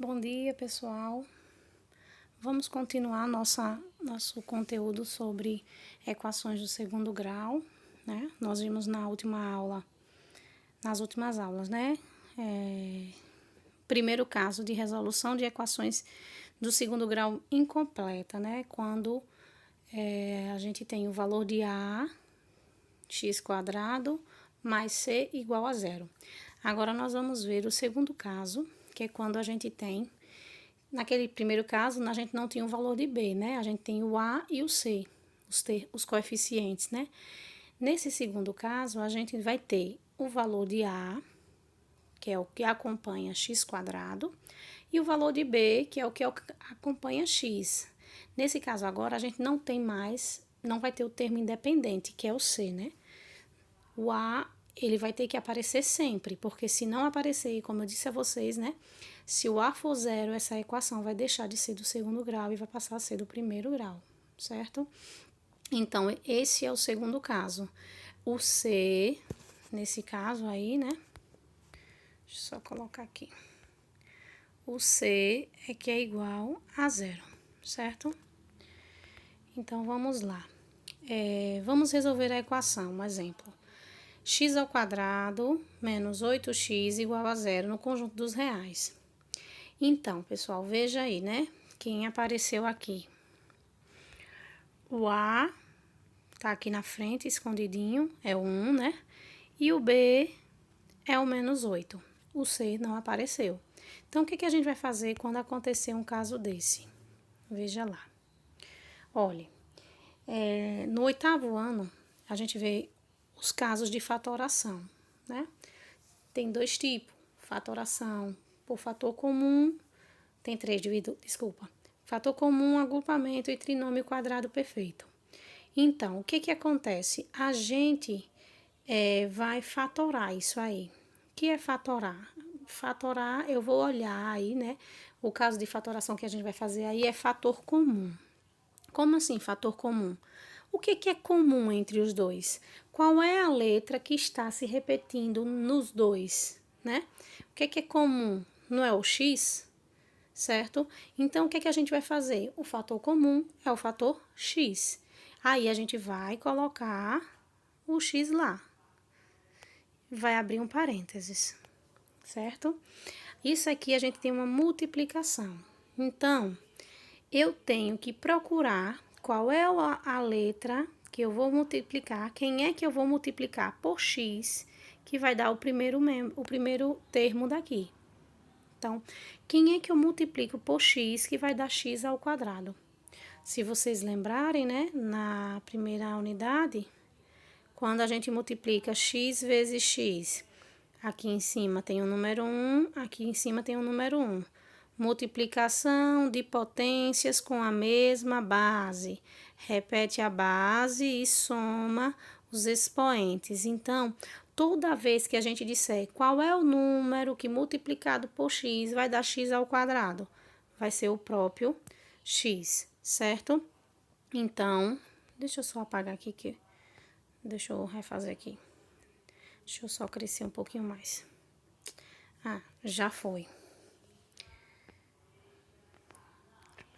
Bom dia, pessoal. Vamos continuar nosso conteúdo sobre equações do segundo grau, né? Nós vimos nas últimas aulas, né? Primeiro caso de resolução de equações do segundo grau incompleta, né? Quando a gente tem o valor de A, x² mais C igual a zero. Agora, nós vamos ver o segundo caso, que é quando a gente tem, naquele primeiro caso, a gente não tinha o valor de B, né? A gente tem o A e o C, os coeficientes, né? Nesse segundo caso, a gente vai ter o valor de A, que é o que acompanha x², e o valor de B, que é o que acompanha x. Nesse caso agora, a gente não vai ter o termo independente, que é o C, né? O A, ele vai ter que aparecer sempre, porque se não aparecer, como eu disse a vocês, né? Se o A for zero, essa equação vai deixar de ser do segundo grau e vai passar a ser do primeiro grau, certo? Então, esse é o segundo caso. O C, nesse caso aí, né? Deixa eu só colocar aqui. O C é que é igual a zero, certo? Então, vamos lá. Vamos resolver a equação, um exemplo. X² menos 8x igual a zero no conjunto dos reais. Então, pessoal, veja aí, né? Quem apareceu aqui. O A tá aqui na frente, escondidinho, é o 1, né? E o B é o menos 8. O C não apareceu. Então, o que a gente vai fazer quando acontecer um caso desse? Veja lá. Olha, no 8º ano, a gente vê os casos de fatoração, né? Tem dois tipos, fatoração por fator comum, tem três, fator comum, agrupamento e trinômio quadrado perfeito. Então, o que acontece? A gente vai fatorar isso aí. O que é fatorar? Fatorar, eu vou olhar aí, né? O caso de fatoração que a gente vai fazer aí é fator comum. Como assim, fator comum? O que é comum entre os dois? Qual é a letra que está se repetindo nos dois, né? O que é comum? Não é o x, certo? Então, o que a gente vai fazer? O fator comum é o fator x. Aí, a gente vai colocar o x lá. Vai abrir um parênteses, certo? Isso aqui a gente tem uma multiplicação. Então, eu tenho que procurar qual é a letra que eu vou multiplicar, quem é que eu vou multiplicar por x, que vai dar o primeiro termo daqui. Então, quem é que eu multiplico por x, que vai dar x²? Se vocês lembrarem, né, na primeira unidade, quando a gente multiplica x vezes x, aqui em cima tem o número 1, aqui em cima tem o número 1. Multiplicação de potências com a mesma base. Repete a base e soma os expoentes. Então, toda vez que a gente disser qual é o número que multiplicado por x vai dar x², vai ser o próprio x, certo? Então, deixa eu só apagar aqui, deixa eu refazer aqui. Deixa eu só crescer um pouquinho mais. Já foi.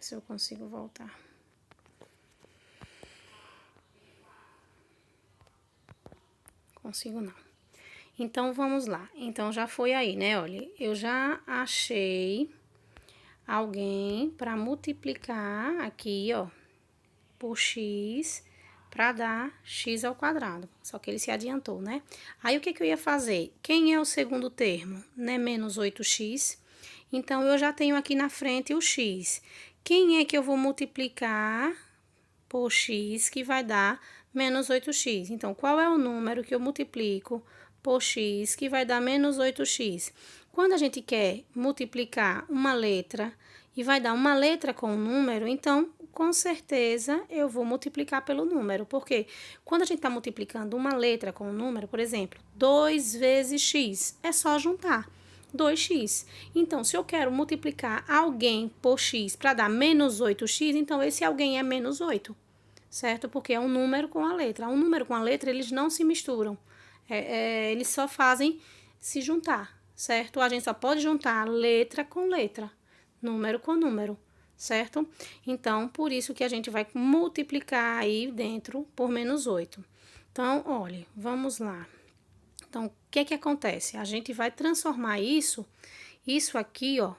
Se eu consigo voltar. Consigo não. Então, vamos lá. Então, já foi aí, né? Olha, eu já achei alguém para multiplicar aqui, ó, por x, para dar x². Só que ele se adiantou, né? Aí, o que eu ia fazer? Quem é o segundo termo? Né? Menos 8x. Então, eu já tenho aqui na frente o x. Quem é que eu vou multiplicar por x, que vai dar menos 8x. Então, qual é o número que eu multiplico por x, que vai dar menos 8x? Quando a gente quer multiplicar uma letra e vai dar uma letra com um número, então, com certeza, eu vou multiplicar pelo número. Porque quando a gente está multiplicando uma letra com um número, por exemplo, 2 vezes x, é só juntar. 2x. Então, se eu quero multiplicar alguém por x para dar menos 8x, então esse alguém é menos 8, certo? Porque é um número com a letra. Um número com a letra, eles não se misturam. Eles só fazem se juntar, certo? A gente só pode juntar letra com letra, número com número, certo? Então, por isso que a gente vai multiplicar aí dentro por menos 8. Então, olha, vamos lá. Então, o que que acontece? A gente vai transformar isso aqui, ó,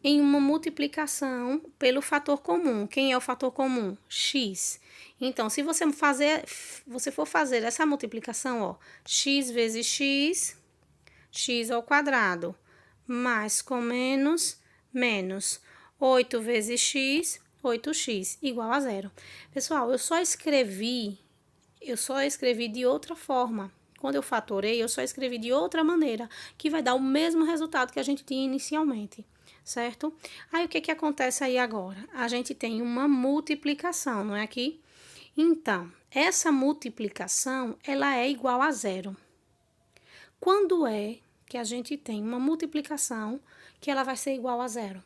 em uma multiplicação pelo fator comum. Quem é o fator comum? X. Então, se você for fazer essa multiplicação, ó, x vezes x, x ao quadrado, mais com menos, menos 8 vezes x, 8x, igual a zero. Pessoal, eu só escrevi de outra forma. Quando eu fatorei, eu só escrevi de outra maneira, que vai dar o mesmo resultado que a gente tinha inicialmente, certo? Aí, o que que acontece aí agora? A gente tem uma multiplicação, não é aqui? Então, essa multiplicação, ela é igual a zero. Quando é que a gente tem uma multiplicação que ela vai ser igual a zero?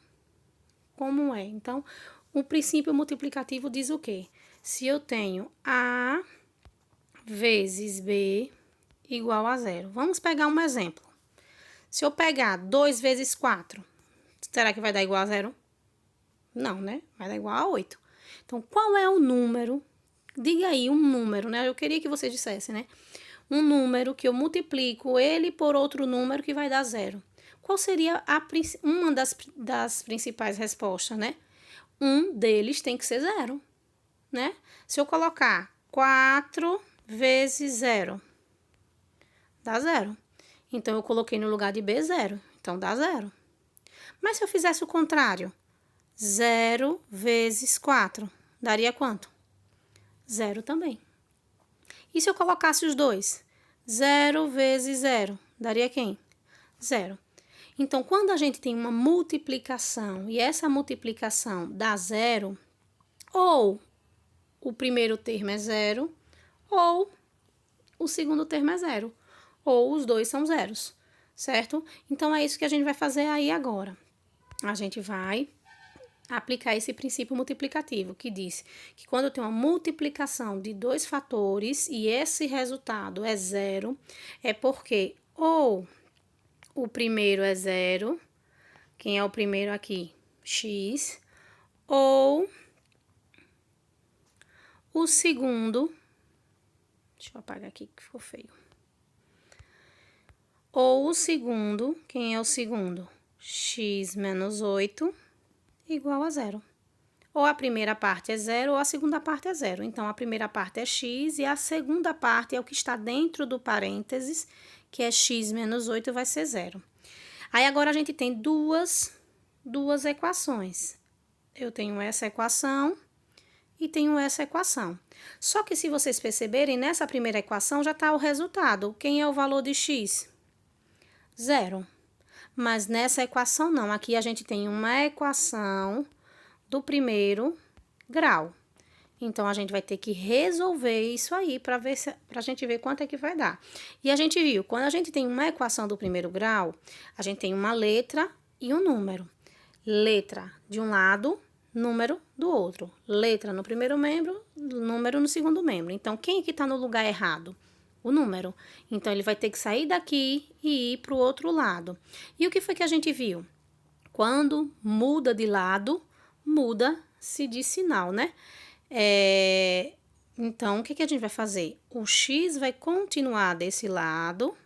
Como é? Então, o princípio multiplicativo diz o quê? Se eu tenho A vezes B igual a zero. Vamos pegar um exemplo. Se eu pegar 2 vezes 4, será que vai dar igual a zero? Não, né? Vai dar igual a 8. Então, qual é o número? Diga aí um número, né? Eu queria que você dissesse, né? Um número que eu multiplico ele por outro número que vai dar zero. Qual seria uma das principais respostas, né? Um deles tem que ser zero, né? Se eu colocar 4 vezes zero, dá zero. Então, eu coloquei no lugar de B zero, então dá zero. Mas se eu fizesse o contrário, 0 vezes 4, daria quanto? Zero também. E se eu colocasse os dois? 0 vezes 0, daria quem? Zero. Então, quando a gente tem uma multiplicação e essa multiplicação dá zero, ou o primeiro termo é zero, ou o segundo termo é zero, ou os dois são zeros, certo? Então, é isso que a gente vai fazer aí agora. A gente vai aplicar esse princípio multiplicativo, que diz que quando eu tenho uma multiplicação de dois fatores e esse resultado é zero, é porque ou o primeiro é zero, quem é o primeiro aqui? X, ou o segundo, deixa eu apagar aqui que ficou feio. Ou o segundo, quem é o segundo? X menos 8 igual a zero. Ou a primeira parte é zero ou a segunda parte é zero. Então, a primeira parte é x e a segunda parte é o que está dentro do parênteses, que é x menos 8 vai ser zero. Aí, agora a gente tem duas equações. Eu tenho essa equação e tenho essa equação. Só que se vocês perceberem, nessa primeira equação já está o resultado. Quem é o valor de x? Zero. Mas nessa equação não. Aqui a gente tem uma equação do primeiro grau. Então, a gente vai ter que resolver isso aí para a gente ver quanto é que vai dar. E a gente viu, quando a gente tem uma equação do primeiro grau, a gente tem uma letra e um número. Letra de um lado, número do outro. Letra no primeiro membro, número no segundo membro. Então, quem é que está no lugar errado? O número. Então, ele vai ter que sair daqui e ir para o outro lado. E o que foi que a gente viu? Quando muda de lado, muda-se de sinal, né? Então, o que a gente vai fazer? O x vai continuar desse lado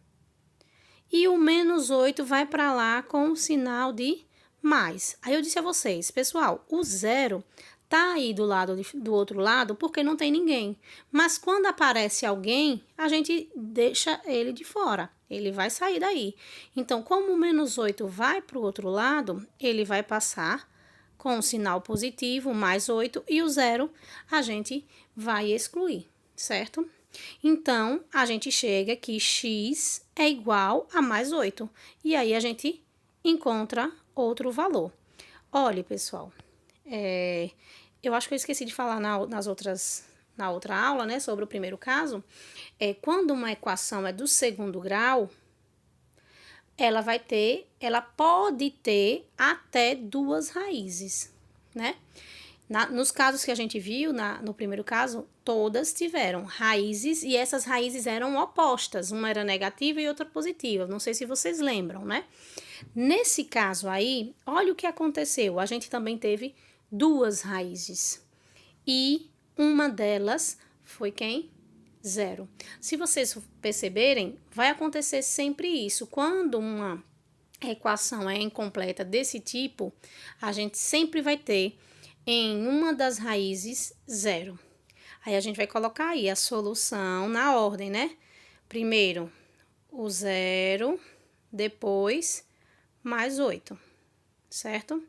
e o menos 8 vai para lá com o sinal de mais. Aí eu disse a vocês, pessoal, o zero tá aí do outro lado porque não tem ninguém. Mas quando aparece alguém, a gente deixa ele de fora. Ele vai sair daí. Então, como o menos 8 vai para o outro lado, ele vai passar com o sinal positivo, mais 8, e o zero a gente vai excluir, certo? Então, a gente chega que x é igual a mais 8. E aí, a gente encontra outro valor. Olha, pessoal, eu acho que eu esqueci de falar na outra aula, né, sobre o primeiro caso. Quando uma equação é do segundo grau, ela pode ter até duas raízes, né? Nos casos que a gente viu, no primeiro caso, todas tiveram raízes e essas raízes eram opostas. Uma era negativa e outra positiva. Não sei se vocês lembram, né? Nesse caso aí, olha o que aconteceu. A gente também teve duas raízes. E uma delas foi quem? 0. Se vocês perceberem, vai acontecer sempre isso. Quando uma equação é incompleta desse tipo, a gente sempre vai ter em uma das raízes 0. Aí a gente vai colocar aí a solução na ordem, né? Primeiro o 0, depois mais 8, certo?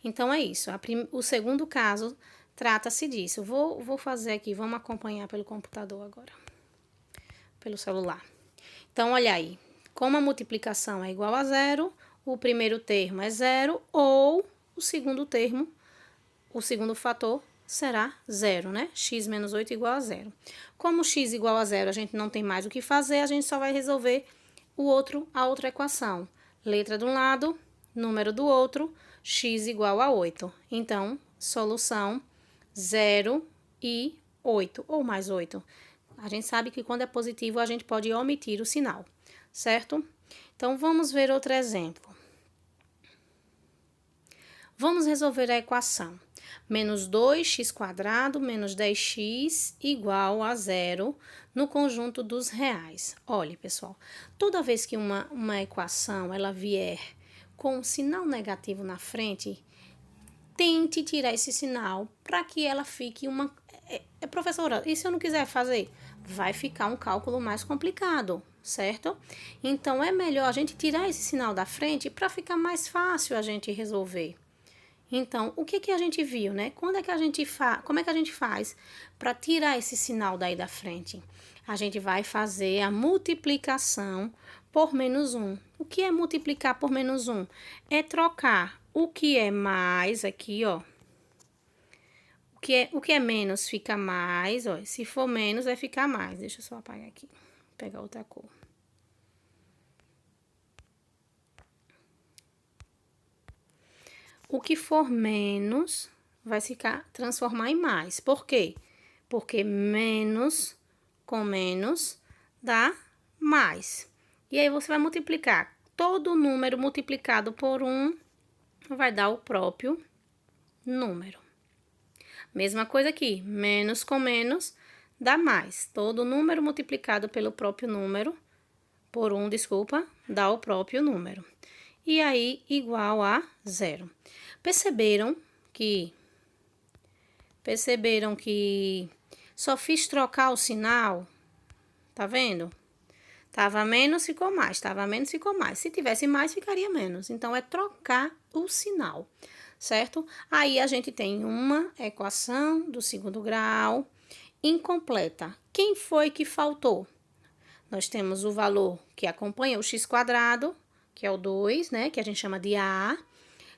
Então é isso. O segundo caso trata-se disso. Vou fazer aqui, vamos acompanhar pelo computador agora, pelo celular. Então, olha aí, como a multiplicação é igual a 0, o primeiro termo é 0, ou o segundo termo, o segundo fator será 0, né? X menos 8 igual a 0. Como x igual a 0, a gente não tem mais o que fazer, a gente só vai resolver a outra equação. Letra de um lado, número do outro, x igual a 8. Então, solução 0 e 8, ou mais 8. A gente sabe que quando é positivo, a gente pode omitir o sinal, certo? Então, vamos ver outro exemplo. Vamos resolver a equação. Menos 2x² menos 10x igual a 0 no conjunto dos reais. Olha, pessoal, toda vez que uma equação ela vier com um sinal negativo na frente, tente tirar esse sinal para que ela fique uma... Professora, e se eu não quiser fazer? Vai ficar um cálculo mais complicado, certo? Então, é melhor a gente tirar esse sinal da frente para ficar mais fácil a gente resolver. Então, o que a gente viu, né? Como é que a gente faz para tirar esse sinal daí da frente? A gente vai fazer a multiplicação por menos 1. O que é multiplicar por menos 1? É trocar o que é mais aqui, ó. O que é menos fica mais, ó. Se for menos, vai ficar mais. Deixa eu só apagar aqui. Vou pegar outra cor. O que for menos vai transformar em mais. Por quê? Porque menos com menos dá mais. E aí você vai multiplicar. Todo número multiplicado por 1 vai dar o próprio número. Mesma coisa aqui. Menos com menos dá mais. Todo número multiplicado pelo próprio número, por 1, desculpa, dá o próprio número. E aí, igual a 0. Perceberam que só fiz trocar o sinal? Tá vendo? Tava menos, ficou mais. Tava menos, ficou mais. Se tivesse mais, ficaria menos. Então, é trocar o sinal, certo? Aí, a gente tem uma equação do segundo grau incompleta. Quem foi que faltou? Nós temos o valor que acompanha o x², que é o 2, né? Que a gente chama de A.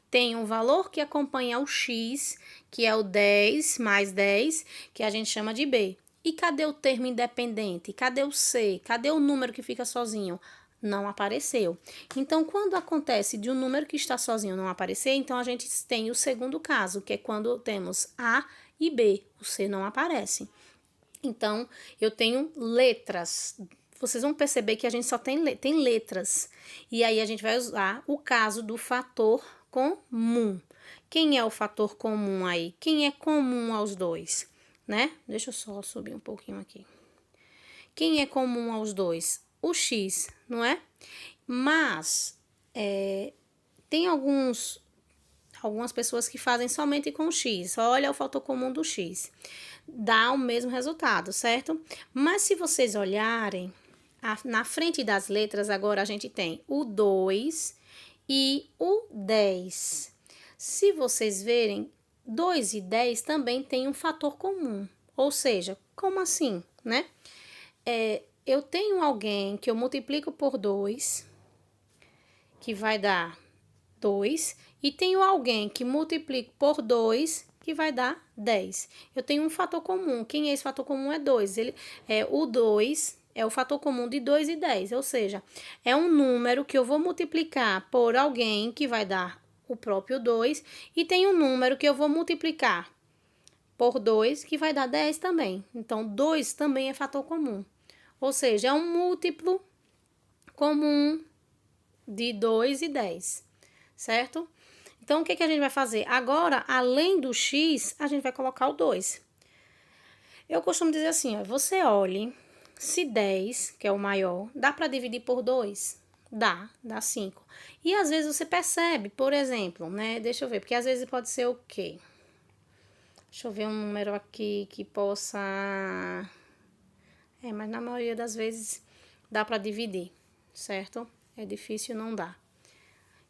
Tem um valor que acompanha o x, que é o 10 mais 10, que a gente chama de B. E cadê o termo independente? Cadê o C? Cadê o número que fica sozinho? Não apareceu. Então, quando acontece de um número que está sozinho não aparecer, então a gente tem o segundo caso, que é quando temos A e B. O C não aparece. Então, eu tenho letras. Vocês vão perceber que a gente só tem letras. E aí, a gente vai usar o caso do fator comum. Quem é o fator comum aí? Quem é comum aos dois, né? Deixa eu só subir um pouquinho aqui. Quem é comum aos dois? O x, não é? Mas, tem algumas pessoas que fazem somente com o x. Olha o fator comum do x. Dá o mesmo resultado, certo? Mas se vocês olharem, na frente das letras agora a gente tem o 2 e o 10. Se vocês verem, 2 e 10 também tem um fator comum. Ou seja, como assim, né? Eu tenho alguém que eu multiplico por 2, que vai dar 2, e tenho alguém que multiplico por 2, que vai dar 10. Eu tenho um fator comum. Quem é esse fator comum? É 2. O 2 é o fator comum de 2 e 10, ou seja, é um número que eu vou multiplicar por alguém que vai dar o próprio 2, e tem um número que eu vou multiplicar por 2, que vai dar 10 também. Então, 2 também é fator comum. Ou seja, é um múltiplo comum de 2 e 10, certo? Então, o que a gente vai fazer? Agora, além do x, a gente vai colocar o 2. Eu costumo dizer assim, ó, você olhe se 10, que é o maior, dá para dividir por 2? Dá 5. E às vezes você percebe, por exemplo, né? Deixa eu ver, porque às vezes pode ser o quê? Deixa eu ver um número aqui que possa... mas na maioria das vezes dá para dividir, certo? É difícil, não dá.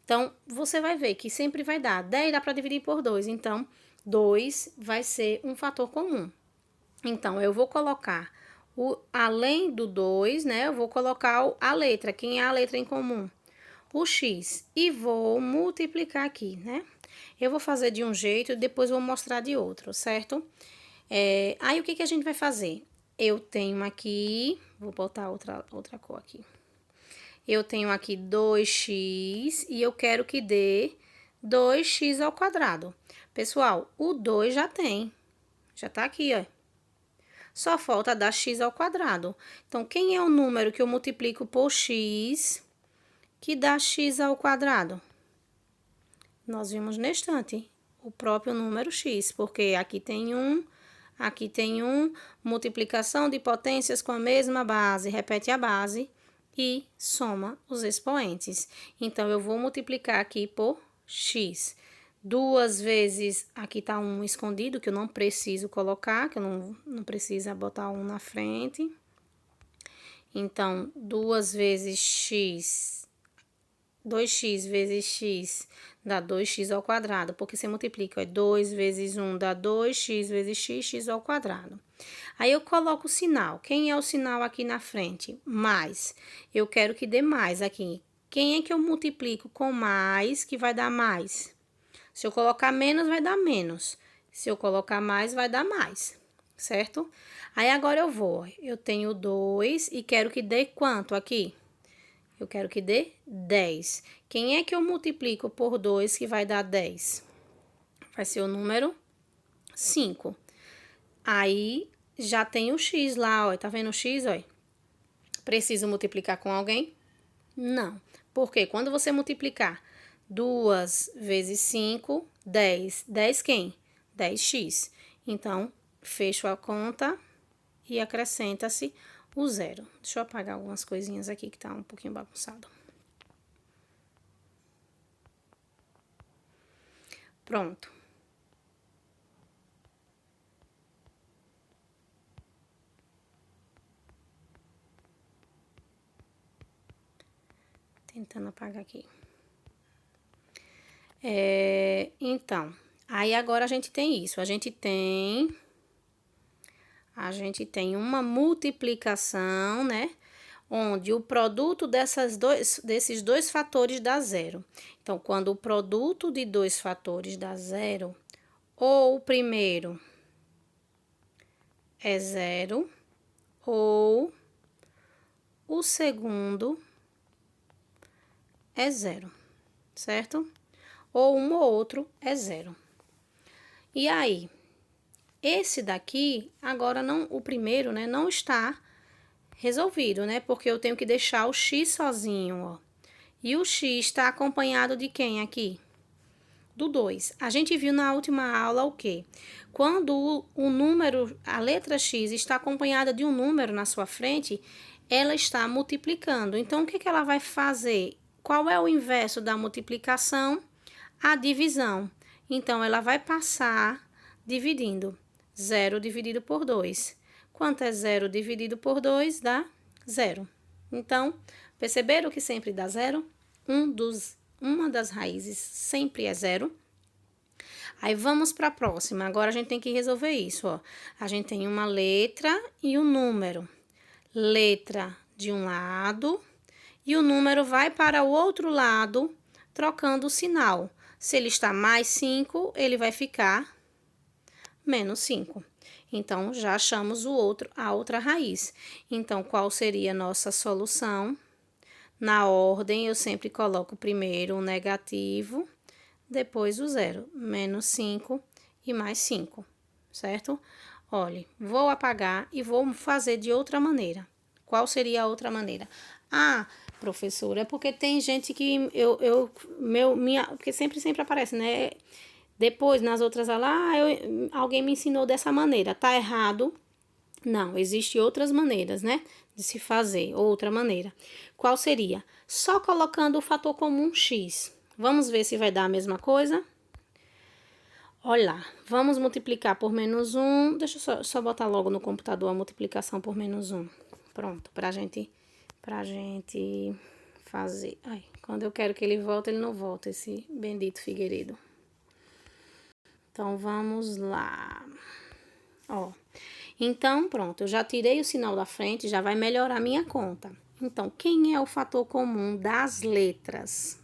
Então, você vai ver que sempre vai dar. 10 dá para dividir por 2, então 2 vai ser um fator comum. Então, eu vou colocar, além do 2, né? Eu vou colocar a letra. Quem é a letra em comum? O x. E vou multiplicar aqui, né? Eu vou fazer de um jeito e depois vou mostrar de outro, certo? Aí, o que a gente vai fazer? Eu tenho aqui... Vou botar outra cor aqui. Eu tenho aqui 2x e eu quero que dê 2x ao quadrado. Pessoal, o 2 já tem. Já tá aqui, ó. Só falta dar x ao quadrado. Então, quem é o número que eu multiplico por x que dá x ao quadrado? Nós vimos na estante o próprio número x, porque aqui tem 1, aqui tem 1, multiplicação de potências com a mesma base, repete a base e soma os expoentes. Então, eu vou multiplicar aqui por x. 2 vezes, aqui tá 1 escondido, que eu não preciso colocar, que eu não precisa botar 1 na frente. Então, 2 vezes x, 2x vezes x dá 2x ao quadrado, porque você multiplica, ó, 2 vezes 1 dá 2x vezes x ao quadrado. Aí, eu coloco o sinal. Quem é o sinal aqui na frente? Mais. Eu quero que dê mais aqui. Quem é que eu multiplico com mais que vai dar mais? Se eu colocar menos, vai dar menos. Se eu colocar mais, vai dar mais, certo? Aí, agora eu tenho 2 e quero que dê quanto aqui? Eu quero que dê 10. Quem é que eu multiplico por 2 que vai dar 10? Vai ser o número 5. Aí, já tem o x lá, ó. Tá vendo o x, ó? Preciso multiplicar com alguém? Não. Porque quando você multiplicar 2 vezes 5, 10. 10 quem? 10x. Então, fecho a conta e acrescenta-se o 0. Deixa eu apagar algumas coisinhas aqui que tá um pouquinho bagunçado. Pronto. Tentando apagar aqui. Então, aí agora a gente tem isso. A gente tem uma multiplicação, né? Onde o produto desses dois fatores dá 0. Então, quando o produto de dois fatores dá 0, ou o primeiro é 0, ou o segundo é 0, certo? Ou um ou outro é 0. E aí, esse daqui, agora o primeiro, né, não está resolvido, né? Porque eu tenho que deixar o x sozinho, ó. E o x está acompanhado de quem aqui? Do 2. A gente viu na última aula o quê? Quando o número, a letra x está acompanhada de um número na sua frente, ela está multiplicando. Então, o que ela vai fazer? Qual é o inverso da multiplicação? A divisão. Então, ela vai passar dividindo. 0 dividido por 2. Quanto é 0 dividido por 2? Dá 0. Então, perceberam que sempre dá 0? Uma das raízes sempre é 0. Aí, vamos para a próxima. Agora, a gente tem que resolver isso, ó. A gente tem uma letra e um número. Letra de um lado e o número vai para o outro lado, trocando o sinal. Se ele está mais 5, ele vai ficar menos 5. Então, já achamos a outra raiz. Então, qual seria a nossa solução? Na ordem, eu sempre coloco primeiro o negativo, depois o 0. Menos 5 e mais 5, certo? Olha, vou apagar e vou fazer de outra maneira. Qual seria a outra maneira? Ah, professora, é porque tem gente que porque sempre aparece, né? Depois, nas outras aulas, alguém me ensinou dessa maneira. Tá errado? Não, existem outras maneiras, né? De se fazer, outra maneira. Qual seria? Só colocando o fator comum x. Vamos ver se vai dar a mesma coisa? Olha lá, vamos multiplicar por menos 1. Deixa eu só botar logo no computador a multiplicação por menos 1. Pronto, pra gente fazer. Ai, quando eu quero que ele volte, ele não volta, esse bendito Figueiredo. Então, vamos lá. Ó, então, pronto, eu já tirei o sinal da frente, já vai melhorar a minha conta. Então, quem é o fator comum das letras?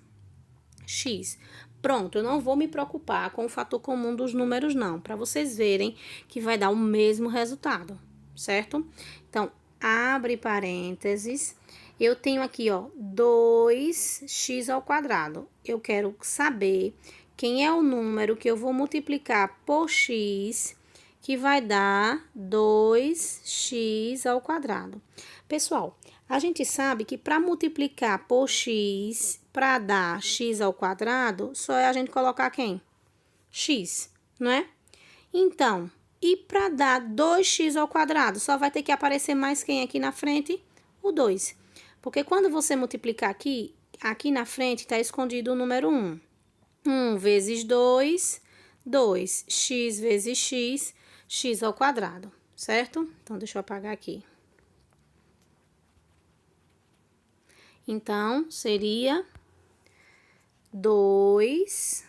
X. Pronto, eu não vou me preocupar com o fator comum dos números, não, para vocês verem que vai dar o mesmo resultado, certo? Então, abre parênteses, eu tenho aqui, ó, 2x ao quadrado. Eu quero saber quem é o número que eu vou multiplicar por x, que vai dar 2x ao quadrado. Pessoal, a gente sabe que para multiplicar por x, para dar x ao quadrado, só é a gente colocar quem? X, não é? Então, e para dar 2x ao quadrado, só vai ter que aparecer mais quem aqui na frente? O 2. Porque quando você multiplicar aqui na frente está escondido o número 1. 1 vezes 2, 2. X vezes x, x ao quadrado, certo? Então, deixa eu apagar aqui. Então, seria 2x,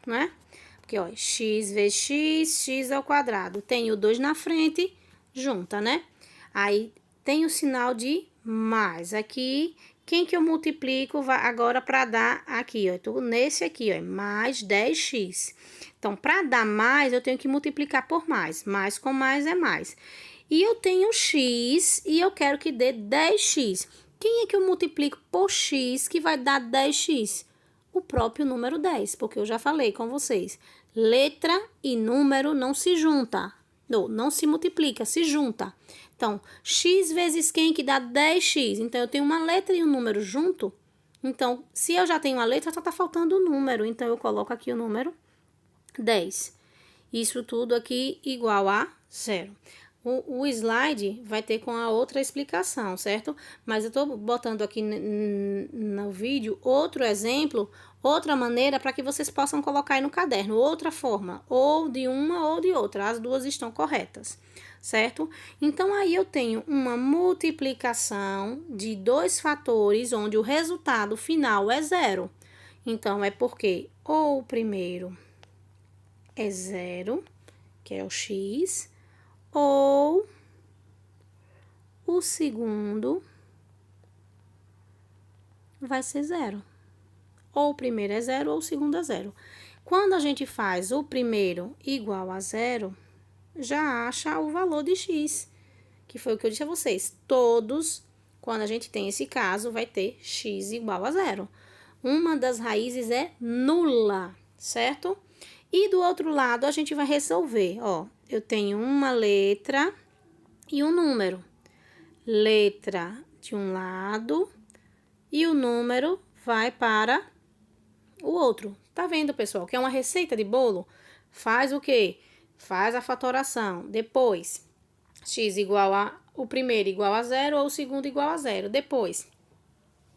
não é? Porque, ó, x vezes x, x ao quadrado. Tem o 2 na frente, junta, né? Aí, tem o sinal de mais. Aqui, quem que eu multiplico agora para dar aqui, ó? Tô nesse aqui, ó, mais 10x. Então, para dar mais, eu tenho que multiplicar por mais. Mais com mais é mais. E eu tenho x e eu quero que dê 10x. Quem é que eu multiplico por x que vai dar 10x? O próprio número 10, porque eu já falei com vocês. Letra e número não se junta. Não se multiplica, se junta. Então, x vezes quem que dá 10x? Então, eu tenho uma letra e um número junto. Então, se eu já tenho a letra, só tá faltando o número. Então, eu coloco aqui o número 10. Isso tudo aqui igual a 0. O slide vai ter com a outra explicação, certo? Mas eu tô botando aqui no vídeo outro exemplo, outra maneira para que vocês possam colocar aí no caderno, outra forma, ou de uma ou de outra, as duas estão corretas, certo? Então, aí eu tenho uma multiplicação de dois fatores, onde o resultado final é 0. Então, é porque ou o primeiro é 0, que é o x, ou o segundo vai ser 0. Ou o primeiro é 0 ou o segundo é 0. Quando a gente faz o primeiro igual a 0, já acha o valor de x, que foi o que eu disse a vocês. Todos, quando a gente tem esse caso, vai ter x igual a 0. Uma das raízes é nula, certo? E do outro lado, a gente vai resolver, ó. Eu tenho uma letra e um número. Letra de um lado e o número vai para o outro. Tá vendo, pessoal? Que é uma receita de bolo? Faz o quê? Faz a fatoração. Depois, x igual a... O primeiro igual a 0 ou o segundo igual a 0. Depois,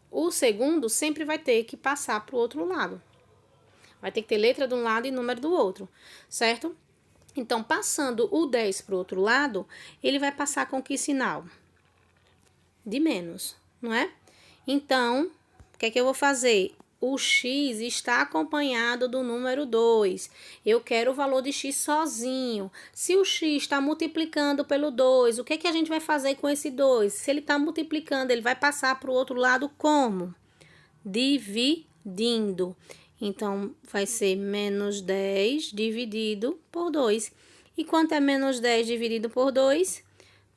o segundo sempre vai ter que passar para o outro lado. Vai ter que ter letra de um lado e número do outro, certo? Então, passando o 10 para o outro lado, ele vai passar com que sinal? De menos, não é? Então, o que é que eu vou fazer? O x está acompanhado do número 2. Eu quero o valor de x sozinho. Se o x está multiplicando pelo 2, o que é que a gente vai fazer com esse 2? Se ele está multiplicando, ele vai passar para o outro lado como? Dividindo. Então, vai ser menos 10 dividido por 2. E quanto é menos 10 dividido por 2?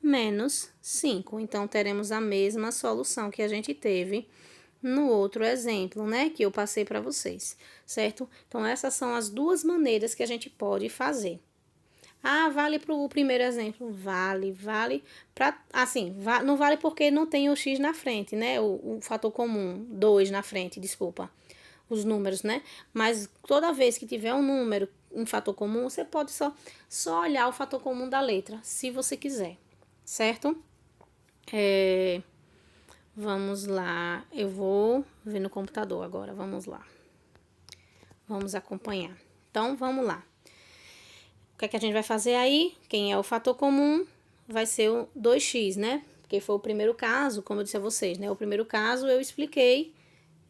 Menos 5. Então, teremos a mesma solução que a gente teve no outro exemplo, né? Que eu passei para vocês, certo? Então, essas são as duas maneiras que a gente pode fazer. Ah, vale para o primeiro exemplo? Vale para, assim, não vale porque não tem o x na frente, né? O fator comum, 2 na frente, desculpa, os números, né? Mas toda vez que tiver um número, um fator comum, você pode só olhar o fator comum da letra, se você quiser, certo? Vamos lá, eu vou ver no computador agora, vamos lá. Vamos acompanhar. Então, vamos lá. O que é que a gente vai fazer aí? Quem é o fator comum vai ser o 2x, né? Porque foi o primeiro caso, como eu disse a vocês, né? O primeiro caso eu expliquei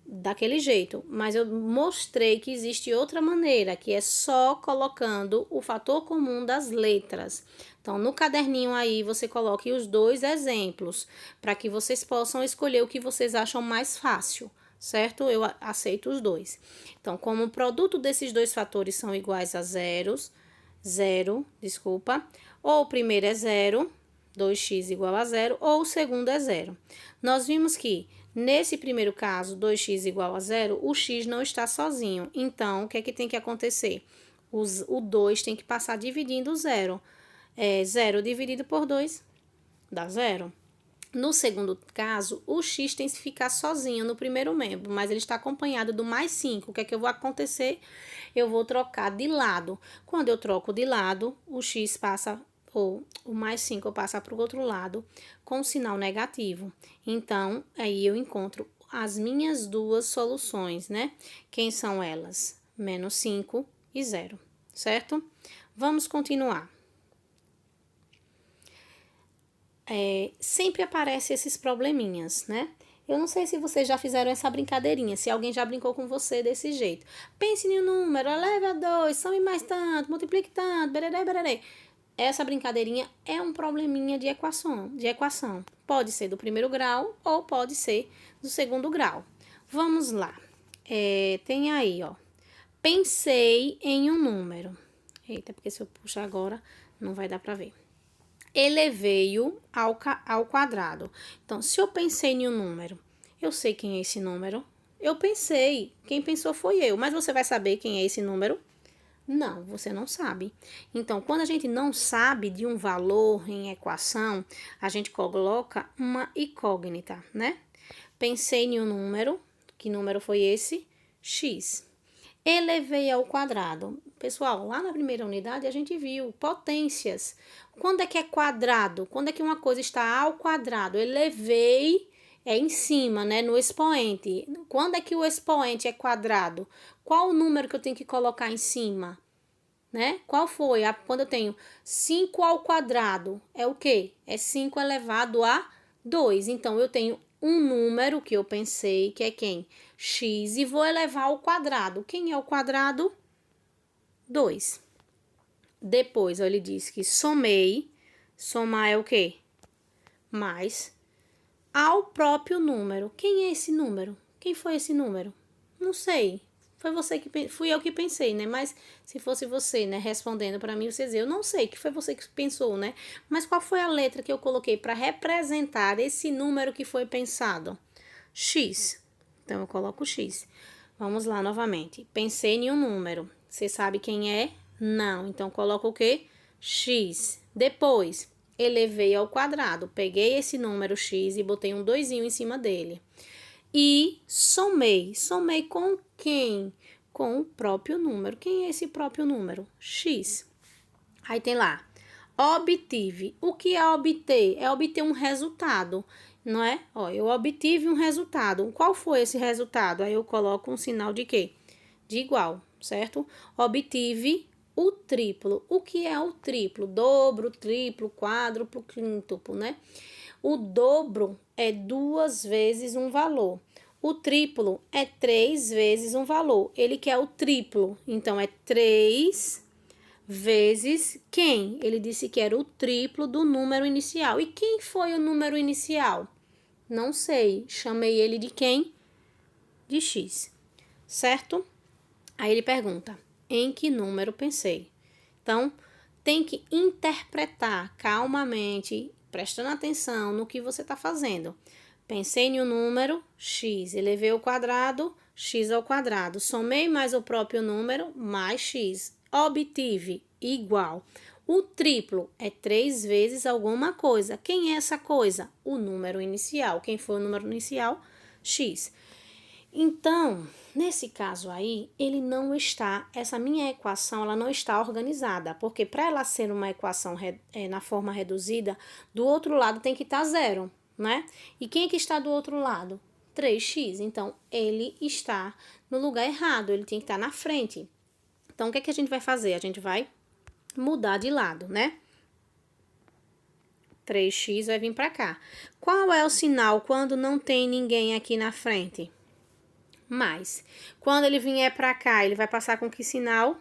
daquele jeito, mas eu mostrei que existe outra maneira, que é só colocando o fator comum das letras. Então, no caderninho aí, você coloque os 2 exemplos, para que vocês possam escolher o que vocês acham mais fácil, certo? Eu aceito os 2. Então, como o produto desses 2 fatores são iguais a zero, ou o primeiro é 0, 2x igual a 0, ou o segundo é 0. Nós vimos que, nesse primeiro caso, 2x igual a 0, o x não está sozinho. Então, o que é que tem que acontecer? O 2 tem que passar dividindo o 0. 0 dividido por 2 dá 0. No segundo caso, o x tem que ficar sozinho no primeiro membro, mas ele está acompanhado do mais 5. O que é que eu vou acontecer? Eu vou trocar de lado. Quando eu troco de lado, o x passa, ou o mais 5 passa para o outro lado com sinal negativo. Então, aí eu encontro as minhas duas soluções, né? Quem são elas? Menos 5 e 0, certo? Vamos continuar. Sempre aparecem esses probleminhas, né? Eu não sei se vocês já fizeram essa brincadeirinha, se alguém já brincou com você desse jeito. Pense em um número, eleve a 2, some mais tanto, multiplique tanto, bererê, bererê. Essa brincadeirinha é um probleminha de equação. Pode ser do primeiro grau ou pode ser do segundo grau. Vamos lá. Tem aí, ó. Pensei em um número. Eita, porque se eu puxar agora, não vai dar pra ver. Elevei-o ao quadrado. Então, se eu pensei em um número, eu sei quem é esse número. Eu pensei, quem pensou foi eu. Mas você vai saber quem é esse número? Não, você não sabe. Então, quando a gente não sabe de um valor em equação, a gente coloca uma incógnita, né? Pensei em um número. Que número foi esse? X. Elevei ao quadrado. Pessoal, lá na primeira unidade a gente viu potências. Quando é que é quadrado? Quando é que uma coisa está ao quadrado? Elevei é em cima, né? No expoente. Quando é que o expoente é quadrado? Qual o número que eu tenho que colocar em cima? Né? Qual foi? Quando eu tenho 5 ao quadrado, é o quê? É 5 elevado a 2. Então, eu tenho um número que eu pensei, que é quem? X, e vou elevar ao quadrado. Quem é o quadrado? 2. Depois, ele diz que somei. Somar é o quê? Mais ao próprio número. Quem é esse número? Quem foi esse número? Não sei. Fui eu que pensei, né? Mas se fosse você, né, respondendo para mim, você dizia, eu não sei, que foi você que pensou, né? Mas qual foi a letra que eu coloquei para representar esse número que foi pensado? X. Então, eu coloco X. Vamos lá novamente. Pensei em um número. Você sabe quem é? Não. Então, coloco o quê? X. Depois, elevei ao quadrado. Peguei esse número X e botei um 2 em cima dele. E somei. Somei com quem? Com o próprio número. Quem é esse próprio número? X. Aí tem lá. Obtive. O que é obter? É obter um resultado, não é? Ó, eu obtive um resultado. Qual foi esse resultado? Aí eu coloco um sinal de quê? De igual, certo? Obtive o triplo. O que é o triplo? Dobro, triplo, quádruplo, quíntuplo, né? O dobro é 2 vezes um valor. O triplo é 3 vezes um valor. Ele quer o triplo, então é 3 vezes quem? Ele disse que era o triplo do número inicial. E quem foi o número inicial? Não sei. Chamei ele de quem? De X, certo? Aí ele pergunta, em que número pensei? Então, tem que interpretar calmamente, prestando atenção no que você está fazendo. Pensei em um número, x, elevei ao quadrado, x ao quadrado. Somei mais o próprio número, mais x. Obtive igual. O triplo é 3 vezes alguma coisa. Quem é essa coisa? O número inicial. Quem foi o número inicial? X. Então, nesse caso aí, essa minha equação, ela não está organizada, porque para ela ser uma equação na forma reduzida, do outro lado tem que estar zero, né? E quem é que está do outro lado? 3x, então ele está no lugar errado, ele tem que estar na frente. Então, o que é que a gente vai fazer? A gente vai mudar de lado, né? 3x vai vir para cá. Qual é o sinal quando não tem ninguém aqui na frente? Mais. Quando ele vier para cá, ele vai passar com que sinal?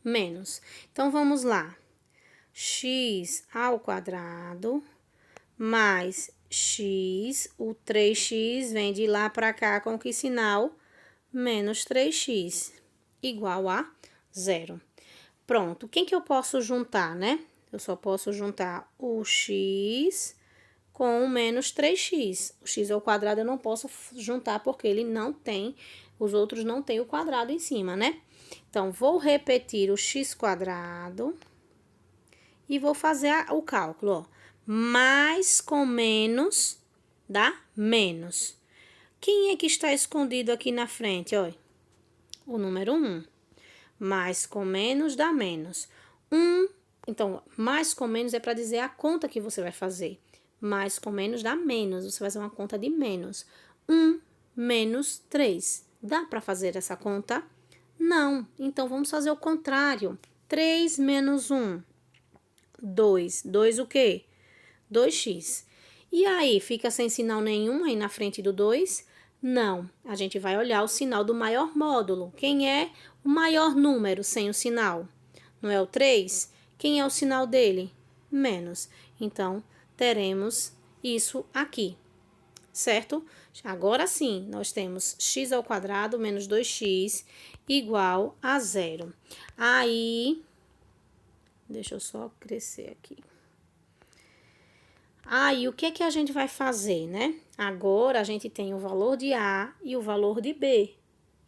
Menos. Então, vamos lá. X ao quadrado mais x, o 3x vem de lá para cá com que sinal? Menos 3x, igual a zero. Pronto, quem que eu posso juntar, né? Eu só posso juntar o x com o menos 3x. O x ao quadrado eu não posso juntar porque ele não tem, os outros não tem o quadrado em cima, né? Então, vou repetir o x quadrado e vou fazer o cálculo, ó. Mais com menos dá menos. Quem é que está escondido aqui na frente, ó? O número 1. Mais com menos dá menos. Então, mais com menos é para dizer a conta que você vai fazer. Mais com menos dá menos. Você vai fazer uma conta de menos. 1 menos 3. Dá para fazer essa conta? Não. Então, vamos fazer o contrário. 3 menos 1. 2. 2 o quê? 2x. E aí, fica sem sinal nenhum aí na frente do 2? Não. A gente vai olhar o sinal do maior módulo. Quem é o maior número sem o sinal? Não é o 3? Quem é o sinal dele? Menos. Então, teremos isso aqui, certo? Agora sim, nós temos x ao quadrado menos 2x igual a zero. Aí, deixa eu só crescer aqui. Aí, o que é que a gente vai fazer, né? Agora, a gente tem o valor de A e o valor de B.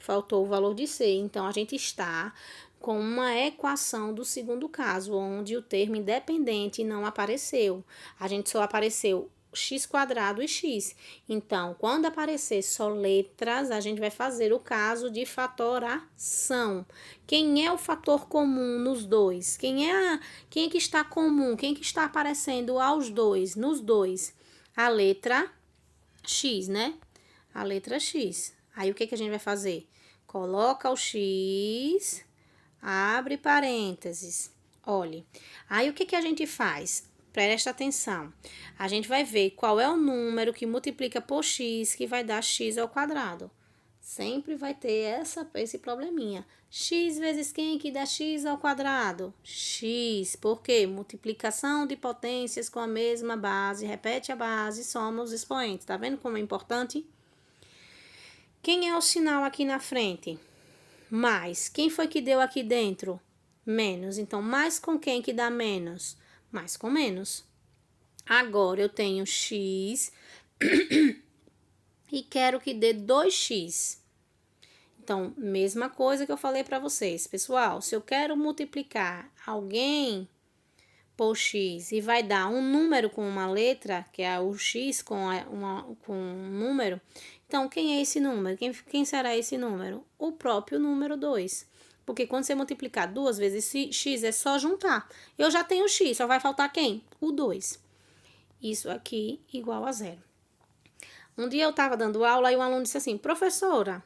Faltou o valor de C. Então, a gente está com uma equação do segundo caso, onde o termo independente não apareceu. A gente só apareceu x quadrado e x. Então, quando aparecer só letras, a gente vai fazer o caso de fatoração. Quem é o fator comum nos dois? Quem é que está comum? Quem que está aparecendo aos dois? Nos dois? A letra x, né? A letra x. Aí, o que a gente vai fazer? Coloca o x, abre parênteses. Olhe. Aí, o que a gente faz? Presta atenção. A gente vai ver qual é o número que multiplica por x, que vai dar x ao quadrado. Sempre vai ter esse probleminha. X vezes quem que dá x ao quadrado? X. Por quê? Multiplicação de potências com a mesma base. Repete a base, soma os expoentes. Tá vendo como é importante? Quem é o sinal aqui na frente? Mais. Quem foi que deu aqui dentro? Menos. Então, mais com quem que dá menos? Mais com menos. Agora, eu tenho x e quero que dê 2x. Então, mesma coisa que eu falei para vocês. Pessoal, se eu quero multiplicar alguém por x e vai dar um número com uma letra, que é o x com um número, então, quem é esse número? Quem será esse número? O próprio número 2. Porque quando você multiplicar 2 vezes x, é só juntar. Eu já tenho x, só vai faltar quem? O 2. Isso aqui igual a zero. Um dia eu estava dando aula e um aluno disse assim, professora,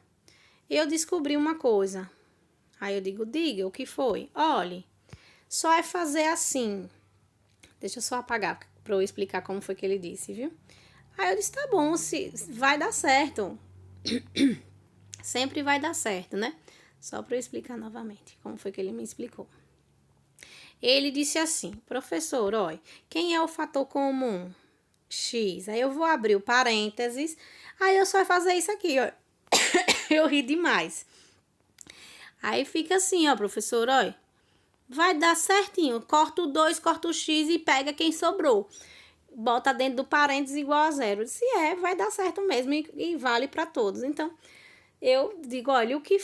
eu descobri uma coisa. Aí eu digo, diga, o que foi? Olhe, só é fazer assim. Deixa eu só apagar para eu explicar como foi que ele disse, viu? Aí eu disse, tá bom, vai dar certo. Sempre vai dar certo, né? Só para eu explicar novamente como foi que ele me explicou. Ele disse assim, professor, olha, quem é o fator comum? X. Aí eu vou abrir o parênteses, aí eu só vou fazer isso aqui, ó. Eu ri demais. Aí fica assim, ó, professor, olha, vai dar certinho. Corta o 2, corta o x e pega quem sobrou. Bota dentro do parênteses igual a zero. Se vai dar certo mesmo e vale para todos. Então, eu digo, olha, o que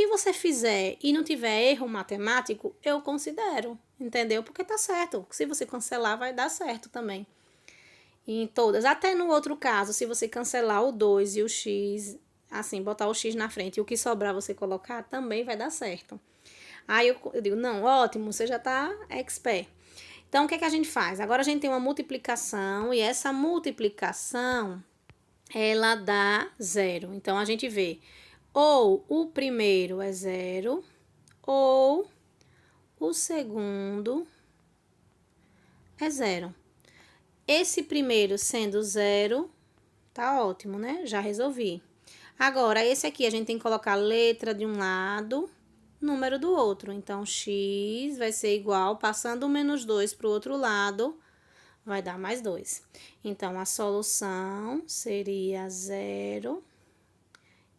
você fizer e não tiver erro matemático, eu considero. entendeu? Porque tá certo. Se você cancelar, vai dar certo também. E em todas. Até no outro caso, se você cancelar o 2 e o x, assim, botar o x na frente e o que sobrar você colocar, também vai dar certo. Aí eu digo, não, ótimo, você já tá expert. Então, o que é que a gente faz? Agora a gente tem uma multiplicação e essa multiplicação, ela dá zero. Então, a gente vê ou o primeiro é zero ou o segundo é zero. Esse primeiro sendo zero, tá ótimo, né? Já resolvi. Agora, esse aqui a gente tem que colocar letra de um lado, número do outro. Então, x vai ser igual, passando o menos 2 para o outro lado, vai dar mais 2. Então, a solução seria 0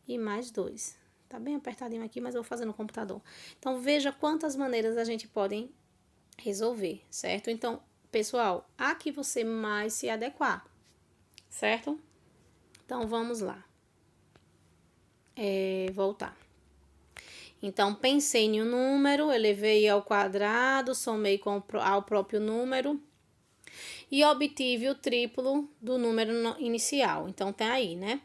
e mais 2. Tá bem apertadinho aqui, mas eu vou fazer no computador. Então, veja quantas maneiras a gente pode resolver, certo? Então, pessoal, a que você mais se adequar, certo? Então, vamos lá. Voltar. Então, pensei em um número, elevei ao quadrado, somei ao próprio número e obtive o triplo do número inicial. Então, tá aí, né?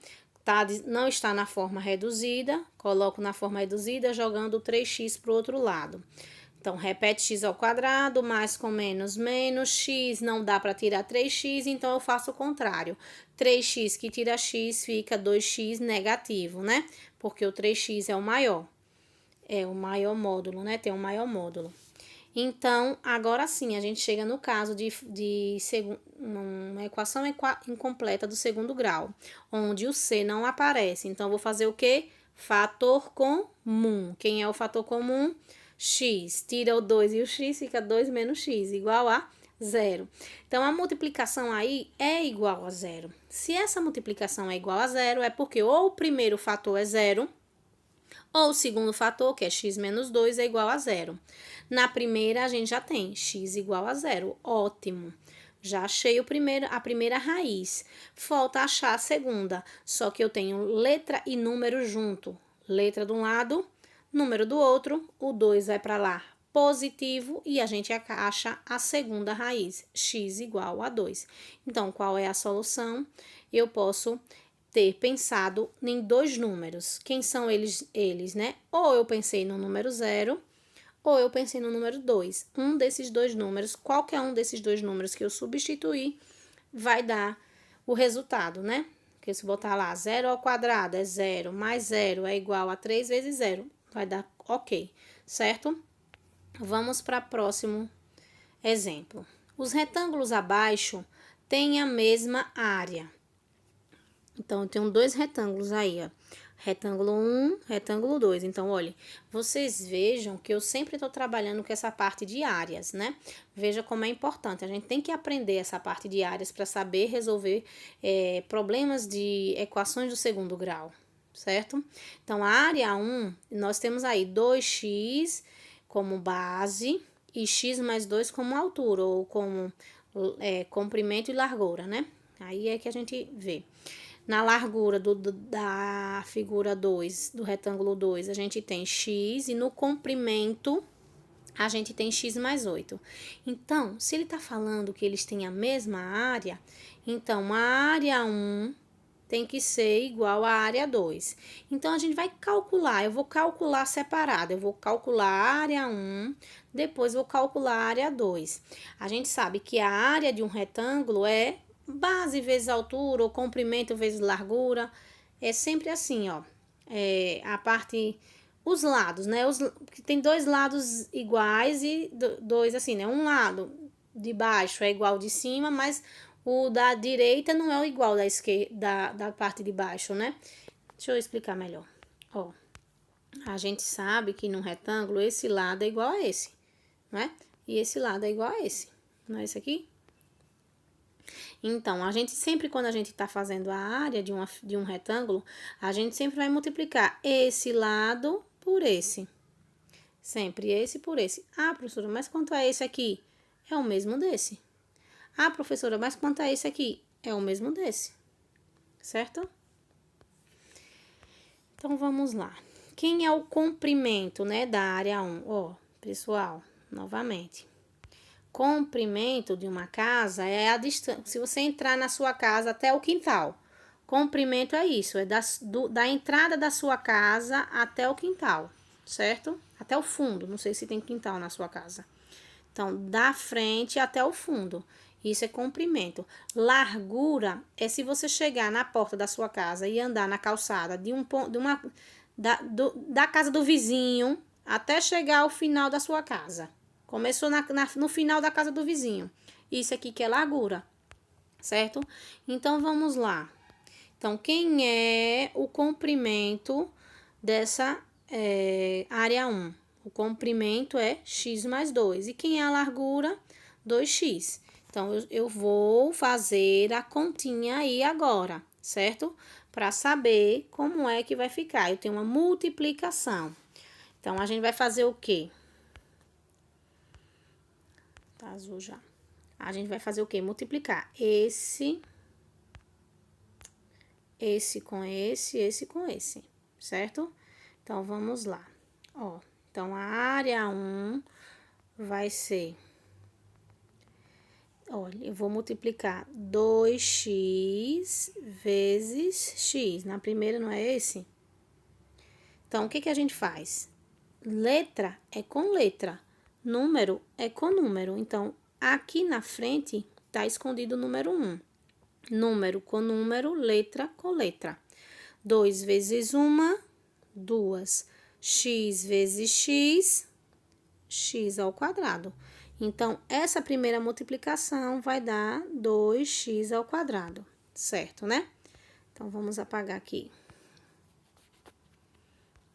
Não está na forma reduzida, coloco na forma reduzida, jogando 3x para o outro lado. Então, repete x ao quadrado, mais com menos, menos, x não dá para tirar 3x, então eu faço o contrário. 3x que tira x fica 2x negativo, né? Porque o 3x é o maior módulo, né? Tem um maior módulo. Então, agora sim, a gente chega no caso de uma equação incompleta do segundo grau, onde o c não aparece. Então, eu vou fazer o quê? Fator comum. Quem é o fator comum? X. Tira o 2 e o x, fica 2 menos x, igual a 0. Então, a multiplicação aí é igual a 0. Se essa multiplicação é igual a 0, é porque ou o primeiro fator é 0, ou o segundo fator, que é x menos 2, é igual a 0. Na primeira, a gente já tem x igual a 0. Ótimo. Já achei a primeira raiz. Falta achar a segunda. Só que eu tenho letra e número junto. Letra de um lado, número do outro. O 2 vai para lá positivo e a gente acha a segunda raiz, x igual a 2. Então, qual é a solução? Eu posso ter pensado em dois números. Quem são eles, né? Ou eu pensei no número 0, ou eu pensei no número 2. Um desses dois números, qualquer um desses dois números que eu substituir, vai dar o resultado, né? Porque se botar lá 0 ao quadrado é 0, mais 0 é igual a 3 vezes 0, vai dar ok, certo? Vamos para o próximo exemplo. Os retângulos abaixo têm a mesma área. Então, eu tenho dois retângulos aí, ó. Retângulo 1, retângulo 2. Então, olha, vocês vejam que eu sempre estou trabalhando com essa parte de áreas, né? Veja como é importante. A gente tem que aprender essa parte de áreas para saber resolver problemas de equações do segundo grau, certo? Então, a área 1, nós temos aí 2x como base e x mais 2 como altura, ou como comprimento e largura, né? Aí é que a gente vê. Na largura da figura 2, do retângulo 2, a gente tem x e no comprimento a gente tem x mais 8. Então, se ele está falando que eles têm a mesma área, então a área 1 tem que ser igual à área 2. Então, a gente vai calcular, eu vou calcular separado, eu vou calcular a área 1, depois vou calcular a área 2. A gente sabe que a área de um retângulo é base vezes altura, ou comprimento vezes largura, é sempre assim, ó, a parte, os lados, né, tem dois lados iguais e dois assim, né, um lado de baixo é igual de cima, mas o da direita não é o igual da esquerda, da parte de baixo, né, deixa eu explicar melhor, ó, a gente sabe que num retângulo esse lado é igual a esse, não é, e esse lado é igual a esse, não é esse aqui? Então, a gente sempre, quando a gente está fazendo a área de um retângulo, a gente sempre vai multiplicar esse lado por esse. Sempre esse por esse. Ah, professora, mas quanto é esse aqui? É o mesmo desse. Ah, professora, mas quanto é esse aqui? É o mesmo desse. Certo? Então, vamos lá. Quem é o comprimento, né, da área 1? Ó, pessoal, novamente. comprimento de uma casa é a distância. Se você entrar na sua casa até o quintal, comprimento é isso, é da entrada da sua casa até o quintal, certo? Até o fundo, não sei se tem quintal na sua casa. Então, da frente até o fundo. Isso é comprimento. Largura é se você chegar na porta da sua casa e andar na calçada da casa do vizinho até chegar ao final da sua casa. Começou no final da casa do vizinho. Isso aqui que é largura, certo? Então, vamos lá. Então, quem é o comprimento dessa área 1? O comprimento é x mais 2. E quem é a largura? 2x. Então, eu vou fazer a continha aí agora, certo? Para saber como é que vai ficar. Eu tenho uma multiplicação. Então, a gente vai fazer o quê? Tá azul já. A gente vai fazer o quê? Multiplicar esse com esse com esse, certo? Então, vamos lá. Ó, então, a área 1 vai ser... Olha, eu vou multiplicar 2x vezes x. Na primeira, não é esse? Então, o que que a gente faz? Letra é com letra, número é com número. Então, aqui na frente tá escondido o número 1. Número com número, letra com letra. 2 vezes 1, 2. X vezes x, x ao quadrado. Então, essa primeira multiplicação vai dar 2x ao quadrado, certo, né? Então, vamos apagar aqui.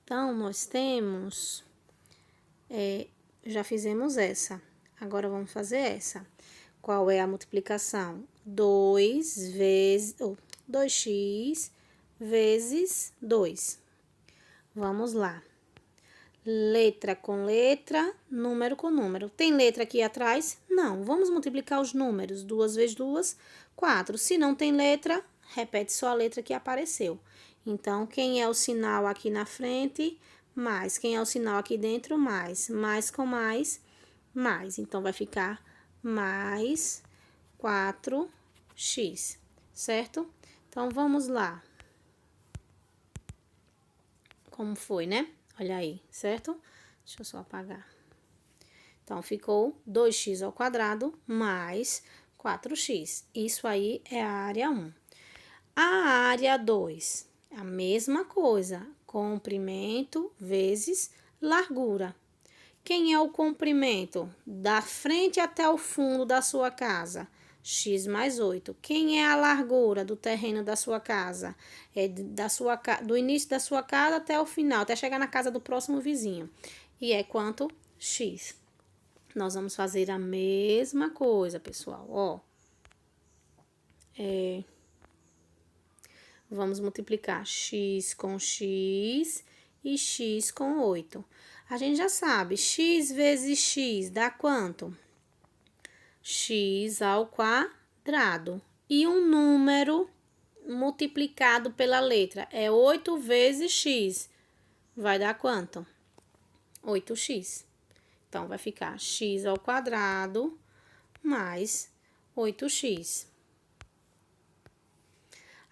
Então, nós temos... já fizemos essa. Agora, vamos fazer essa. Qual é a multiplicação? 2x vezes 2. Vamos lá. Letra com letra, número com número. Tem letra aqui atrás? Não. Vamos multiplicar os números. 2 vezes 2, 4. Se não tem letra, repete só a letra que apareceu. Então, quem é o sinal aqui na frente? Mais. Quem é o sinal aqui dentro? Mais. Mais com mais, mais. Então, vai ficar mais 4x, certo? Então, vamos lá. Como foi, né? Olha aí, certo? Deixa eu só apagar. Então, ficou 2x ao quadrado mais 4x. Isso aí é a área 1. A área 2, a mesma coisa. Comprimento vezes largura. Quem é o comprimento? Da frente até o fundo da sua casa. X mais 8. Quem é a largura do terreno da sua casa? É do início da sua casa até o final, até chegar na casa do próximo vizinho. E é quanto? X. Nós vamos fazer a mesma coisa, pessoal. Ó. Vamos multiplicar x com x e x com 8. A gente já sabe, x vezes x dá quanto? X ao quadrado. E um número multiplicado pela letra é 8 vezes x. Vai dar quanto? 8x. Então, vai ficar x ao quadrado mais 8x.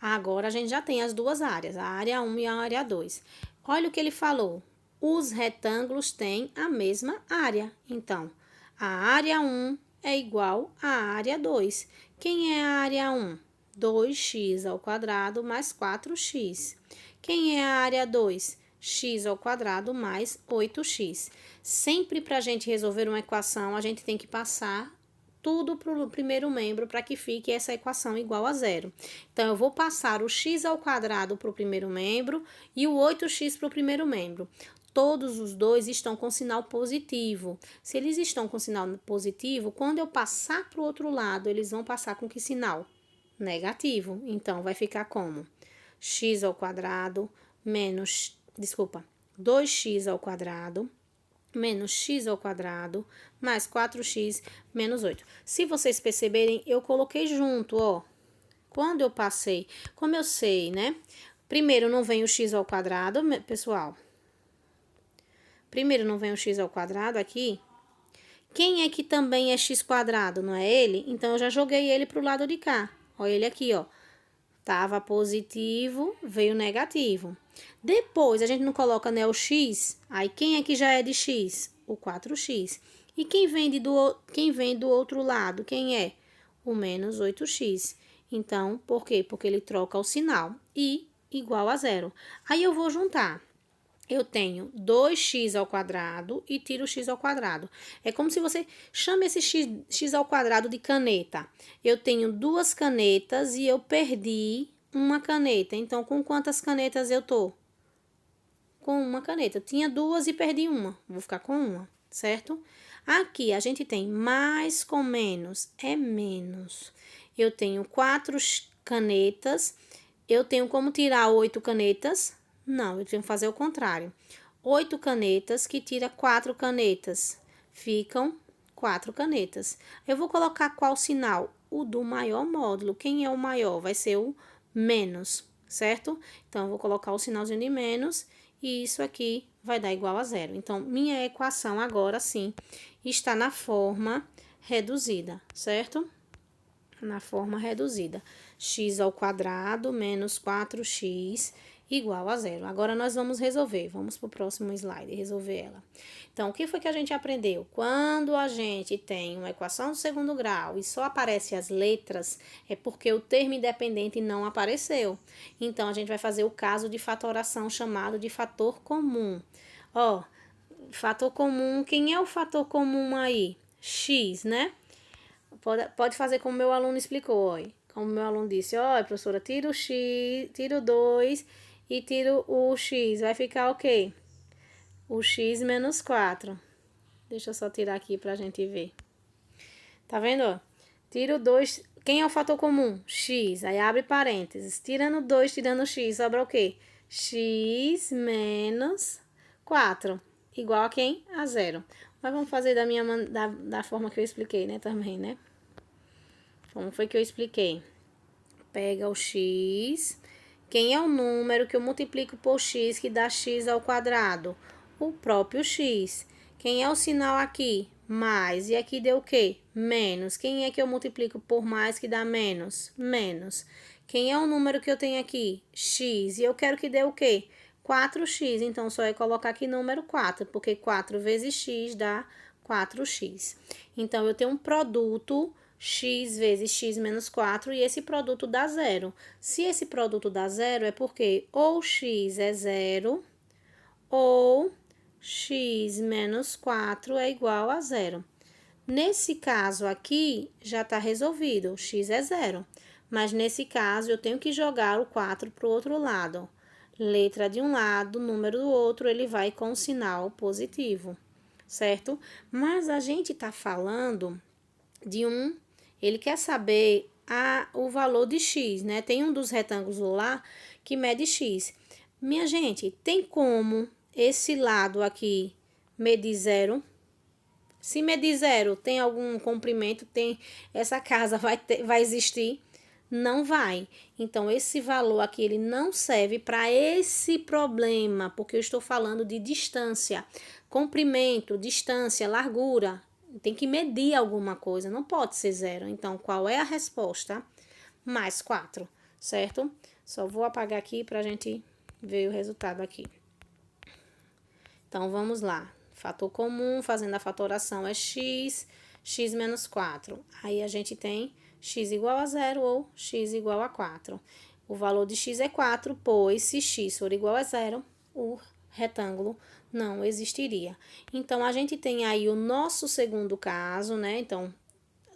Agora, a gente já tem as duas áreas, a área 1 e a área 2. Olha o que ele falou. Os retângulos têm a mesma área. Então, a área 1 é igual à área 2. Quem é a área 1? 2x ao quadrado mais 4x. Quem é a área 2? X ao quadrado mais 8x. Sempre para a gente resolver uma equação, a gente tem que passar tudo para o primeiro membro para que fique essa equação igual a zero. Então, eu vou passar o x ao quadrado para o primeiro membro e o 8x para o primeiro membro. Todos os dois estão com sinal positivo. Se eles estão com sinal positivo, quando eu passar para o outro lado, eles vão passar com que sinal? Negativo. Então, vai ficar como? X ao quadrado menos... Desculpa, 2x ao quadrado menos x ao quadrado mais 4x menos 8. Se vocês perceberem, eu coloquei junto, ó. Quando eu passei, como eu sei, né? Primeiro não vem o x ao quadrado, pessoal. Primeiro não vem o x ao quadrado aqui. Quem é que também é x quadrado, não é ele? Então, eu já joguei ele para o lado de cá. Olha ele aqui, ó. Tava positivo, veio negativo. Depois, a gente não coloca, né, o x. Aí, quem é que já é de x? O 4x. E quem vem do outro lado? Quem é? O menos 8x. Então, por quê? Porque ele troca o sinal. E igual a zero. Aí, eu vou juntar. Eu tenho 2x ao quadrado e tiro o x ao quadrado. É como se você chama esse x ao quadrado de caneta. Eu tenho duas canetas e eu perdi uma caneta. Então, com quantas canetas eu tô? Com uma caneta. Eu tinha duas e perdi uma. Vou ficar com uma, certo? Aqui, a gente tem mais com menos é menos. Eu tenho 4 canetas. Eu tenho como tirar 8 canetas? Não, eu tenho que fazer o contrário. 8 canetas que tira 4 canetas. Ficam 4 canetas. Eu vou colocar qual sinal? O do maior módulo. Quem é o maior? Vai ser o menos, certo? Então, eu vou colocar o sinalzinho de menos e isso aqui vai dar igual a zero. Então, minha equação agora sim está na forma reduzida, certo? Na forma reduzida. X ao quadrado menos 4x igual a zero. Agora, nós vamos resolver. Vamos para o próximo slide, resolver ela. Então, o que foi que a gente aprendeu? Quando a gente tem uma equação do segundo grau e só aparece as letras, é porque o termo independente não apareceu. Então, a gente vai fazer o caso de fatoração chamado de fator comum. Ó, fator comum, quem é o fator comum aí? X, né? Pode fazer como meu aluno explicou, ó. Como meu aluno disse, ó, professora, tira o x, tira o 2 e tira o x. Vai ficar o quê? O x menos 4. Deixa eu só tirar aqui pra gente ver. Tá vendo, ó? Tira o 2. Quem é o fator comum? X. Aí abre parênteses. Tirando 2, tirando x, sobra o quê? X menos 4. Igual a quem? A zero. Mas vamos fazer da forma que eu expliquei, né? Também, né? Como foi que eu expliquei? Pega o x. Quem é o número que eu multiplico por x que dá x ao quadrado? O próprio x. Quem é o sinal aqui? Mais. E aqui deu o quê? Menos. Quem é que eu multiplico por mais que dá menos? Menos. Quem é o número que eu tenho aqui? X. E eu quero que dê o quê? 4x. Então, só é colocar aqui número 4, porque 4 vezes x dá 4x. Então, eu tenho um produto x vezes x menos 4 e esse produto dá zero. Se esse produto dá zero, é porque ou x é zero ou x menos 4 é igual a zero. Nesse caso aqui, já está resolvido, x é zero. Mas nesse caso, eu tenho que jogar o 4 para o outro lado. Letra de um lado, número do outro, ele vai com sinal positivo, certo? Mas a gente está falando de ele quer saber o valor de x, né? Tem um dos retângulos lá que mede x. Minha gente, tem como esse lado aqui medir zero? Se medir zero, tem algum comprimento, essa casa vai existir? Não vai. Então, esse valor aqui, ele não serve para esse problema, porque eu estou falando de distância. Comprimento, distância, largura. Tem que medir alguma coisa, não pode ser zero. Então, qual é a resposta? Mais 4, certo? Só vou apagar aqui para a gente ver o resultado aqui. Então, vamos lá. Fator comum, fazendo a fatoração é x, x menos 4. Aí, a gente tem x igual a zero ou x igual a 4. O valor de x é 4, pois se x for igual a zero, o retângulo não existiria. Então, a gente tem aí o nosso segundo caso, né? Então,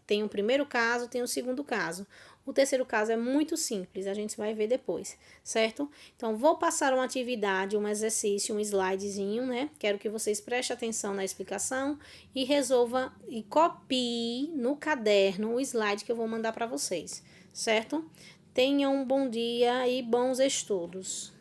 tem o primeiro caso, tem o segundo caso. O terceiro caso é muito simples, a gente vai ver depois, certo? Então, vou passar uma atividade, um exercício, um slidezinho, né? Quero que vocês prestem atenção na explicação e resolva e copie no caderno o slide que eu vou mandar para vocês, certo? Tenham um bom dia e bons estudos.